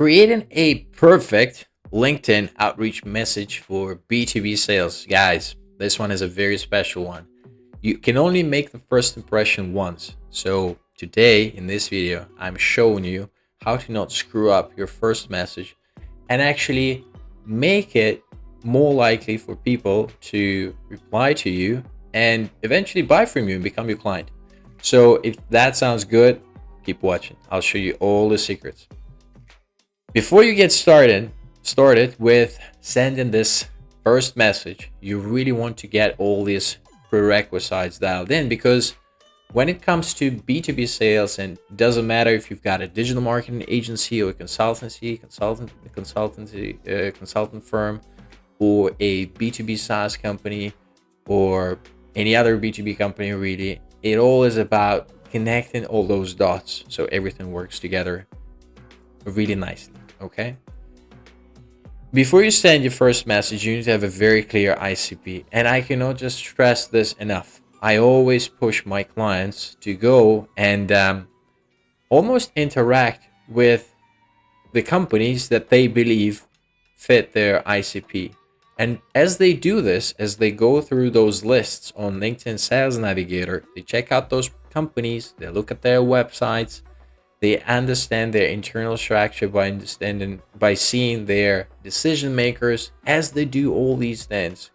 Creating a perfect LinkedIn outreach message for B2B sales. Guys, this one is a very special one. You can only make the first impression once. So, today in this video, I'm showing you how to not screw up your first message and actually make it more likely for people to reply to you and eventually buy from you and become your client. So, if that sounds good, keep watching. I'll show you all the secrets. Before you get started with sending this first message, you really want to get all these prerequisites dialed in, because when it comes to B2B sales, and it doesn't matter if you've got a digital marketing agency or a consultant firm, or a B2B SaaS company, or any other B2B company, really, it all is about connecting all those dots so everything works together really nicely. Okay. Before you send your first message, you need to have a very clear ICP. And I cannot just stress this enough. I always push my clients to go and almost interact with the companies that they believe fit their ICP. And as they do this, as they go through those lists on LinkedIn Sales Navigator, they check out those companies, they look at their websites, they understand their internal structure by seeing their decision makers. As they do all these things,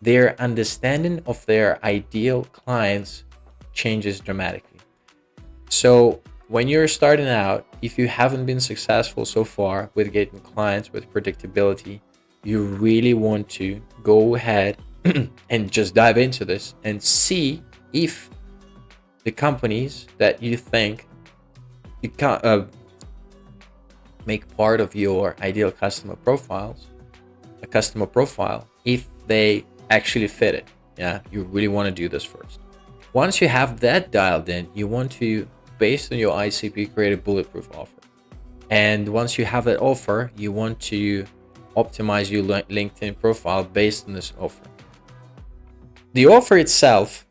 their understanding of their ideal clients changes dramatically. So when you're starting out, if you haven't been successful so far with getting clients with predictability, you really want to go ahead and just dive into this and see if the companies that you think you can make part of your ideal customer profile, if they actually fit it. Yeah, you really want to do this first. Once you have that dialed in, you want to, based on your ICP, create a bulletproof offer. And once you have that offer, you want to optimize your LinkedIn profile based on this offer. The offer itself,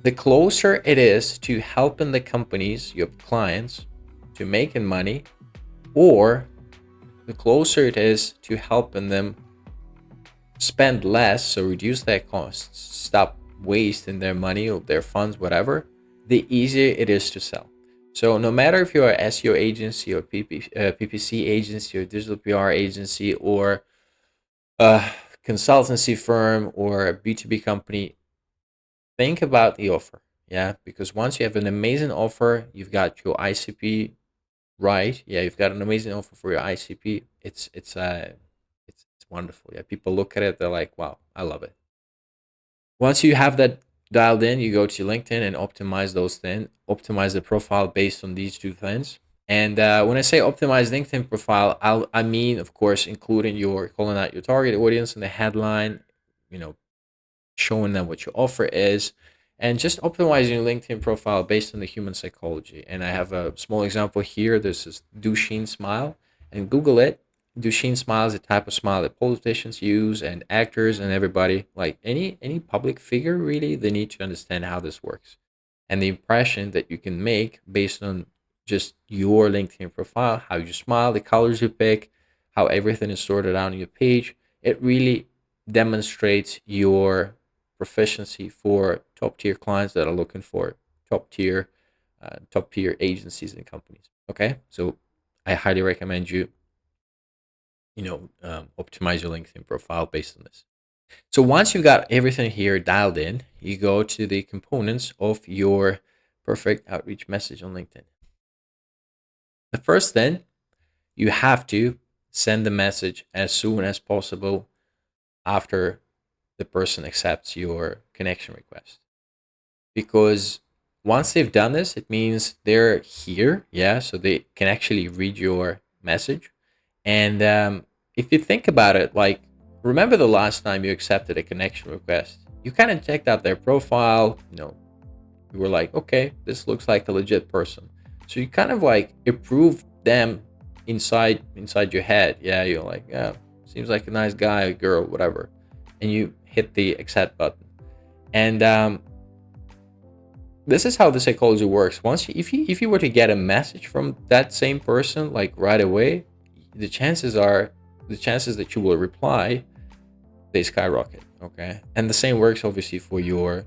the closer it is to helping the companies, your clients, to making money, or the closer it is to helping them spend less, so reduce their costs, stop wasting their money or their funds, whatever, the easier it is to sell. So no matter if you're an SEO agency or PPC agency or digital PR agency or a consultancy firm or a B2B company, think about the offer. Yeah, because once you have an amazing offer, you've got your ICP right. Yeah, you've got an amazing offer for your ICP. It's wonderful. Yeah, people look at it, they're like, wow, I love it. Once you have that dialed in, you go to LinkedIn and optimize those things, optimize the profile based on these two things. And when I say optimize LinkedIn profile, I mean, of course, including calling out your target audience in the headline, showing them what your offer is, and just optimizing your LinkedIn profile based on the human psychology. And I have a small example here. This is Duchenne smile, and Google it. Duchenne smile is a type of smile that politicians use and actors and everybody, like any public figure, really, they need to understand how this works. And the impression that you can make based on just your LinkedIn profile, how you smile, the colors you pick, how everything is sorted out on your page, it really demonstrates your proficiency for top tier clients that are looking for top tier agencies and companies. Okay, so I highly recommend you optimize your LinkedIn profile based on this. So once you've got everything here dialed in, you go to the components of your perfect outreach message on LinkedIn. The first thing, you have to send the message as soon as possible after the person accepts your connection request. Because once they've done this, it means they're here. Yeah, so they can actually read your message. And if you think about it, like, remember the last time you accepted a connection request, you kind of checked out their profile, you were like, okay, this looks like a legit person. So you kind of like approved them inside your head. Yeah, you're like, yeah, seems like a nice guy, girl, whatever. And you hit the accept button. And this is how the psychology works. Once you, if you were to get a message from that same person like right away, the chances are the chances that you will reply, they skyrocket. Okay, and the same works obviously for your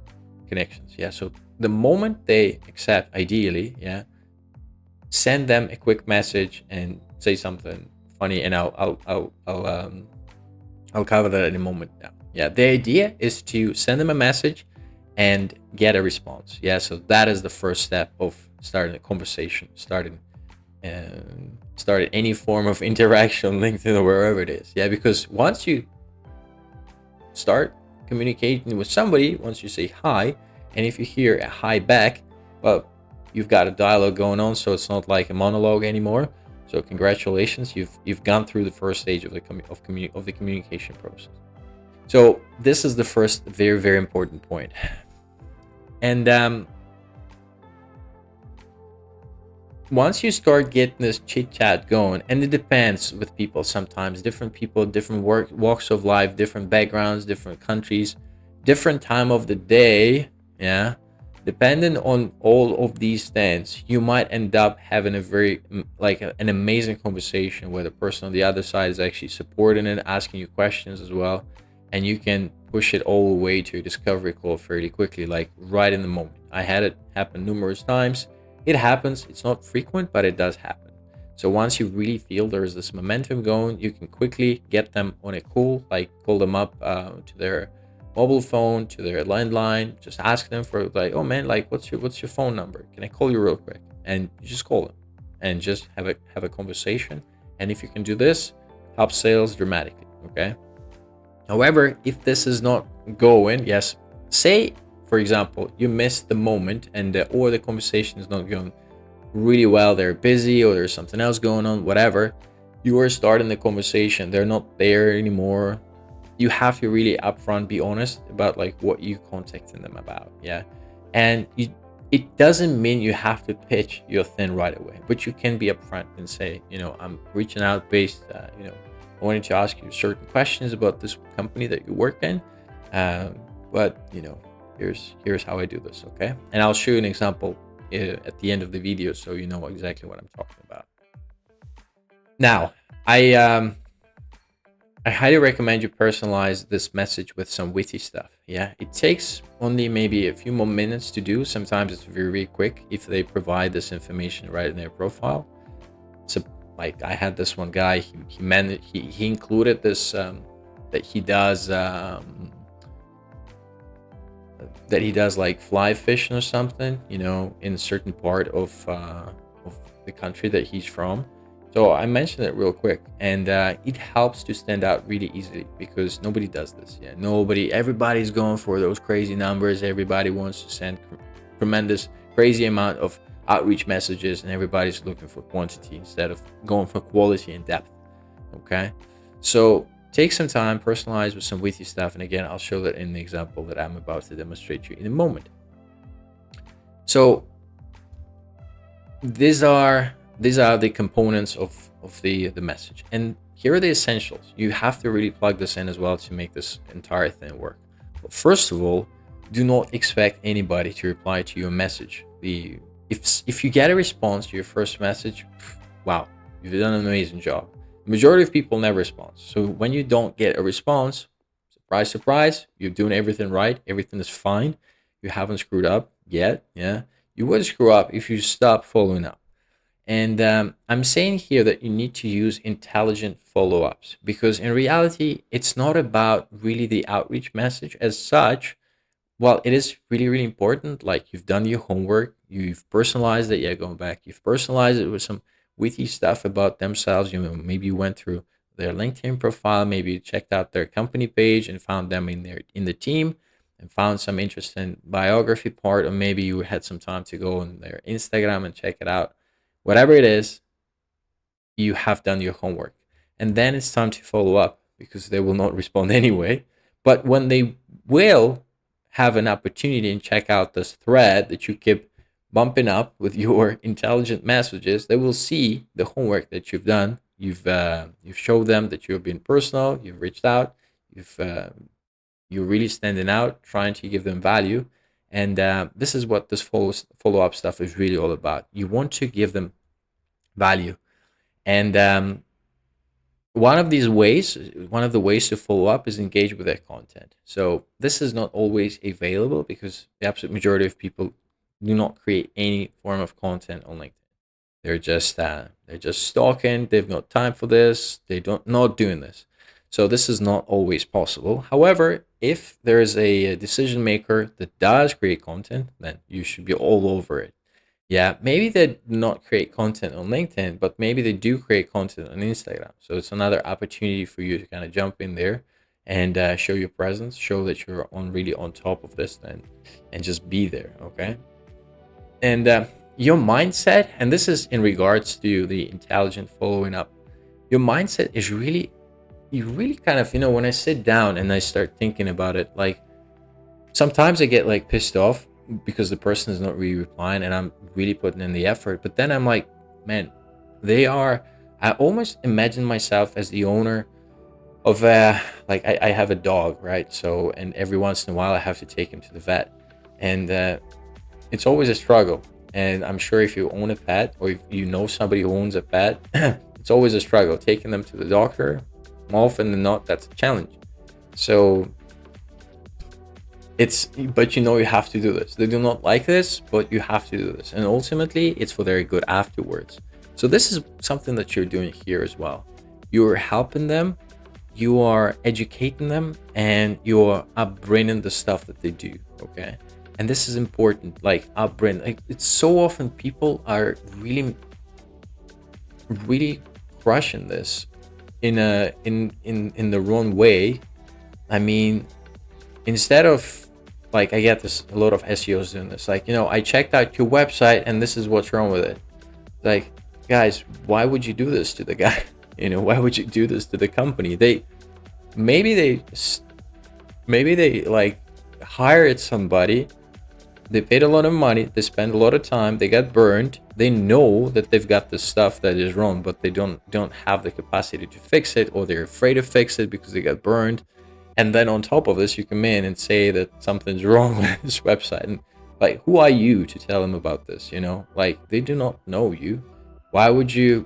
connections. Yeah, so the moment they accept, ideally, yeah, send them a quick message and say something funny, and I'll cover that in a moment now. Yeah, the idea is to send them a message and get a response. Yeah, so that is the first step of starting a conversation, starting any form of interaction on LinkedIn or wherever it is. Yeah, because once you start communicating with somebody, once you say hi, and if you hear a hi back, well, you've got a dialogue going on, so it's not like a monologue anymore. So congratulations, you've gone through the first stage of the communication process. So this is the first very, very important point. And once you start getting this chit chat going, and it depends with people, sometimes different people, different walks of life, different backgrounds, different countries, different time of the day. Yeah, depending on all of these things, you might end up having a very an amazing conversation where the person on the other side is actually supporting it, asking you questions as well, and you can push it all the way to a discovery call fairly quickly, like right in the moment. I had it happen numerous times. It happens. It's not frequent, but it does happen. So once you really feel there's this momentum going, you can quickly get them on a call, like call them up to their mobile phone, to their landline. Just ask them for like, oh man, like what's your phone number? Can I call you real quick? And you just call them and just have a conversation. And if you can do this, help sales dramatically. Okay. However, if this is not going, yes, say for example, you missed the moment and or the conversation is not going really well, they're busy or there's something else going on, whatever, you are starting the conversation, they're not there anymore. You have to really upfront be honest about like what you contacting them about. Yeah. And it doesn't mean you have to pitch your thing right away, but you can be upfront and say, I'm reaching out based, I wanted to ask you certain questions about this company that you work in. But here's how I do this, okay? And I'll show you an example at the end of the video so you know exactly what I'm talking about. Now, I highly recommend you personalize this message with some witty stuff. Yeah, it takes only maybe a few more minutes to do. Sometimes it's very, very quick if they provide this information right in their profile. So, like I had this one guy, he included this that he does like fly fishing or something, in a certain part of the country that he's from. So I mentioned it real quick, and it helps to stand out really easily because nobody does this. Yeah, everybody's going for those crazy numbers. Everybody wants to send tremendous, crazy amount of outreach messages, and everybody's looking for quantity instead of going for quality and depth. Okay, so take some time, personalize with some witty stuff, and again, I'll show that in the example that I'm about to demonstrate to you in a moment. So these are the components of the message, and here are the essentials. You have to really plug this in as well to make this entire thing work. But first of all, do not expect anybody to reply to your message. If you get a response to your first message, wow, you've done an amazing job. The majority of people never respond. So when you don't get a response, surprise, surprise, you're doing everything right. Everything is fine. You haven't screwed up yet. Yeah, you would screw up if you stop following up. And I'm saying here that you need to use intelligent follow-ups because in reality, it's not about really the outreach message as such. Well, it is really, really important. Like you've done your homework, you've personalized it. Yeah, going back, you've personalized it with some witty stuff about themselves. Maybe you went through their LinkedIn profile, maybe you checked out their company page and found them in the team and found some interesting biography part, or maybe you had some time to go on their Instagram and check it out. Whatever it is, you have done your homework. And then it's time to follow up because they will not respond anyway. But when they will have an opportunity and check out this thread that you keep bumping up with your intelligent messages, they will see the homework that you've done. You've showed them that you've been personal, you've reached out, you're really standing out, trying to give them value. And this is what this follow-up stuff is really all about. You want to give them value. And one of the ways to follow up is engage with their content. So this is not always available because the absolute majority of people do not create any form of content on LinkedIn. They're just stalking. They've no time for this. They don't not doing this. So this is not always possible. However, if there is a decision maker that does create content, then you should be all over it. Yeah, maybe they do not create content on LinkedIn, but maybe they do create content on Instagram. So it's another opportunity for you to kind of jump in there and show your presence, show that you're on really on top of this, then, and just be there. Okay. And your mindset, and this is in regards to the intelligent following up. Your mindset is really, you really kind of, when I sit down and I start thinking about it, like sometimes I get like pissed off because the person is not really replying and I'm really putting in the effort. But then I'm like, man, I almost imagine myself as the owner of like I have a dog, right? So, and every once in a while I have to take him to the vet. And it's always a struggle. And I'm sure if you own a pet or if you know somebody who owns a pet, it's always a struggle taking them to the doctor. More often than not, that's a challenge. So but you have to do this. They do not like this, but you have to do this. And ultimately, it's for their good afterwards. So this is something that you're doing here as well. You're helping them, you are educating them, and you're upbringing the stuff that they do. Okay. And this is important, like upbringing. Like, it's so often people are really, really crushing this in the wrong way. I mean, instead of like, I get this a lot of SEOs doing this, like, I checked out your website and this is what's wrong with it. Like, guys, why would you do this to the guy? Why would you do this to the company? Maybe they like hired somebody, they paid a lot of money, they spent a lot of time, they got burned, they know that they've got this stuff that is wrong, but they don't have the capacity to fix it, or they're afraid to fix it because they got burned. And then on top of this, you come in and say that something's wrong with this website. And like, who are you to tell them about this? Like, they do not know you. Why would you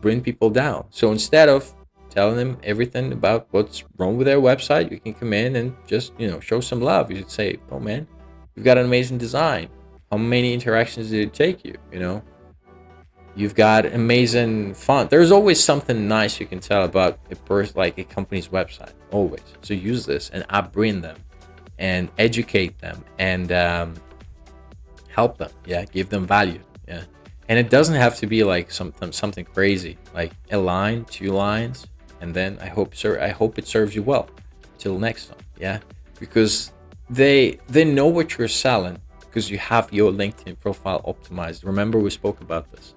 bring people down? So instead of telling them everything about what's wrong with their website, you can come in and just, show some love. You should say, oh man, you've got an amazing design. How many interactions did it take you? You've got amazing font. There's always something nice you can tell about like a company's website, always. So use this and upbring them and educate them and help them. Yeah, give them value. Yeah, and it doesn't have to be like something crazy, like a line, 2 lines, and then I hope it serves you well. Till next time. Yeah, because they know what you're selling because you have your LinkedIn profile optimized. Remember, we spoke about this.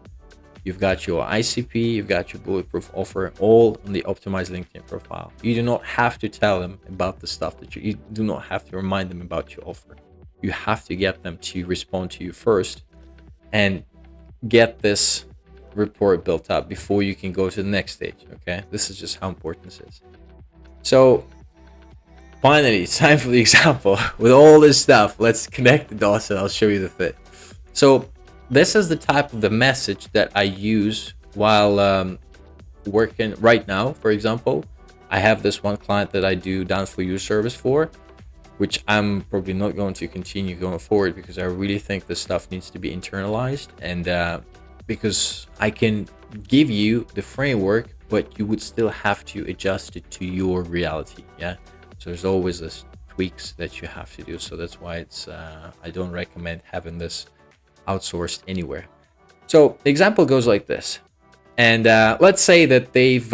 You've got your ICP, you've got your bulletproof offer, all on the optimized LinkedIn profile. You do not have to tell them about the stuff that you do not have to remind them about your offer. You have to get them to respond to you first and get this report built up before you can go to the next stage. Okay, this is just how important this is. So finally, it's time for the example. With all this stuff, let's connect the dots and I'll show you the fit. So this is the type of the message that I use while working right now. For example, I have this one client that I do done for you service for, which I'm probably not going to continue going forward because I really think this stuff needs to be internalized, and because I can give you the framework, but you would still have to adjust it to your reality. Yeah. So there's always this tweaks that you have to do. So that's why it's I don't recommend having this outsourced anywhere. So the example goes like this, and let's say that they've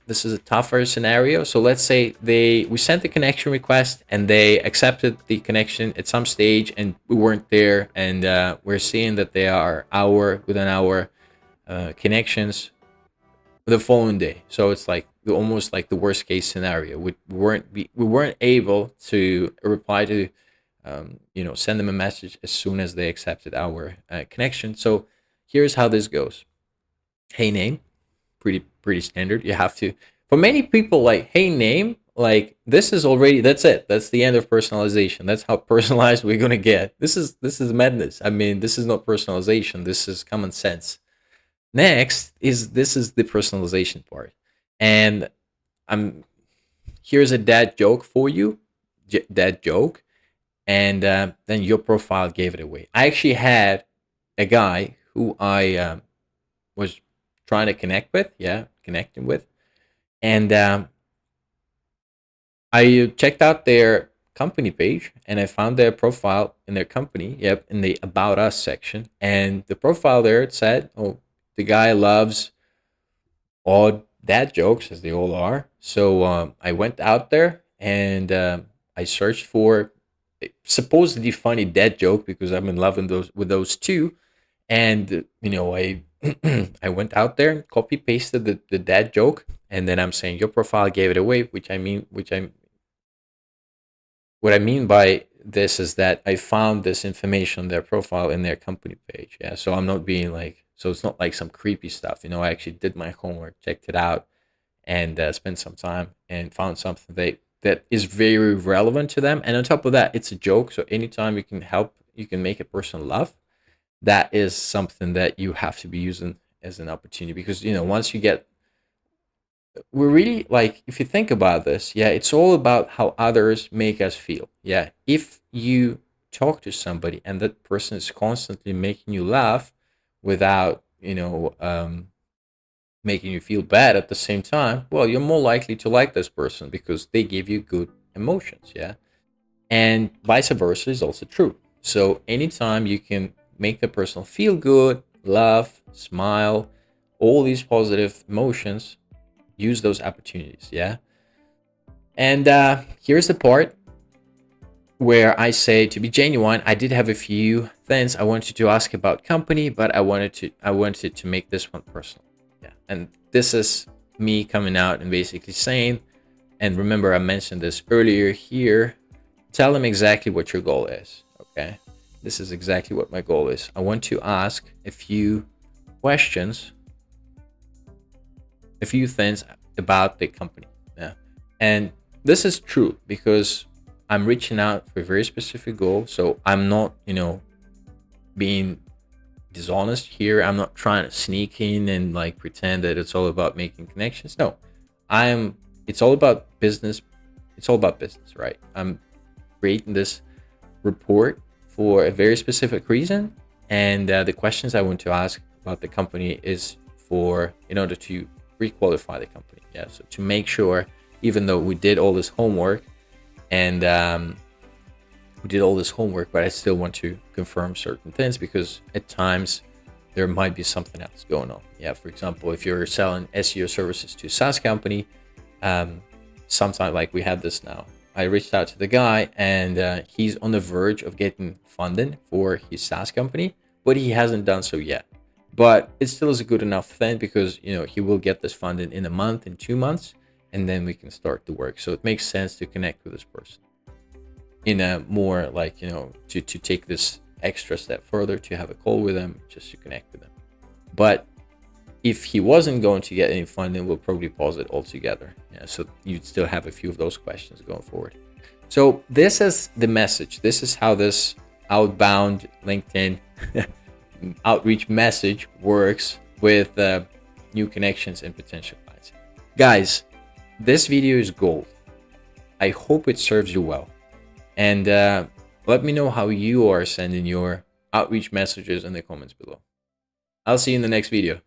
this is a tougher scenario. So let's say we sent the connection request and they accepted the connection at some stage and we weren't there, and we're seeing that they are within hour connections the following day. So it's like almost like the worst case scenario. We weren't able to reply to send them a message as soon as they accepted our connection. So here's how this goes. Hey name, pretty standard. You have to, for many people, like hey name like this is already, that's it. That's the end of personalization. That's how personalized we're gonna get. This is madness. I mean, this is not personalization. This is common sense. Next is this is the personalization part, and I'm here's a dad joke for you, dad joke, and then your profile gave it away. I actually had a guy who I was trying to connect with, yeah, connecting with, and I checked out their company page and I found their profile in their company, yep, in the About Us section. And the profile there, it said, oh, the guy loves odd dad jokes, as they all are. So I went out there and I searched for a supposedly funny dad joke because I'm in love with those two. And, I I went out there, copy pasted the dad joke, and then I'm saying your profile gave it away, what I mean by this is that I found this information on their profile in their company page. Yeah. So I'm not being like, so it's not like some creepy stuff. I actually did my homework, checked it out, and spent some time and found something that is very relevant to them. And on top of that, it's a joke. So anytime you can make a person laugh, that is something that you have to be using as an opportunity because, once you get we're really like if you think about this, yeah, it's all about how others make us feel. Yeah, if you talk to somebody and that person is constantly making you laugh without making you feel bad at the same time, well, you're more likely to like this person because they give you good emotions. Yeah, and vice versa is also true. So anytime you can make the person feel good, laugh, smile, all these positive emotions, use those opportunities. Yeah. And here's the part where I say, to be genuine, I did have a few things I wanted to ask about company, but I wanted to make this one personal. Yeah. And this is me coming out and basically saying, and remember I mentioned this earlier here, tell them exactly what your goal is. Okay. This is exactly what my goal is. I want to ask a few questions, a few things about the company. Yeah. And this is true because I'm reaching out for a very specific goal. So I'm not, being dishonest here. I'm not trying to sneak in and like pretend that it's all about making connections. No, it's all about business. It's all about business, right? I'm creating this report for a very specific reason. And the questions I want to ask about the company is in order to pre-qualify the company. Yeah. So to make sure, even though we did all this homework and but I still want to confirm certain things because at times there might be something else going on. Yeah. For example, if you're selling SEO services to a SaaS company, sometime like we had this now, I reached out to the guy and he's on the verge of getting funding for his SaaS company, but he hasn't done so yet. But it still is a good enough thing because he will get this funding in a month, in 2 months, and then we can start the work. So it makes sense to connect with this person in a more like to take this extra step further, to have a call with them, just to connect with them. But if he wasn't going to get any funding, we'll probably pause it altogether. Yeah, so you'd still have a few of those questions going forward. So this is the message. This is how this outbound LinkedIn outreach message works with new connections and potential clients. Guys, this video is gold. I hope it serves you well. And let me know how you are sending your outreach messages in the comments below. I'll see you in the next video.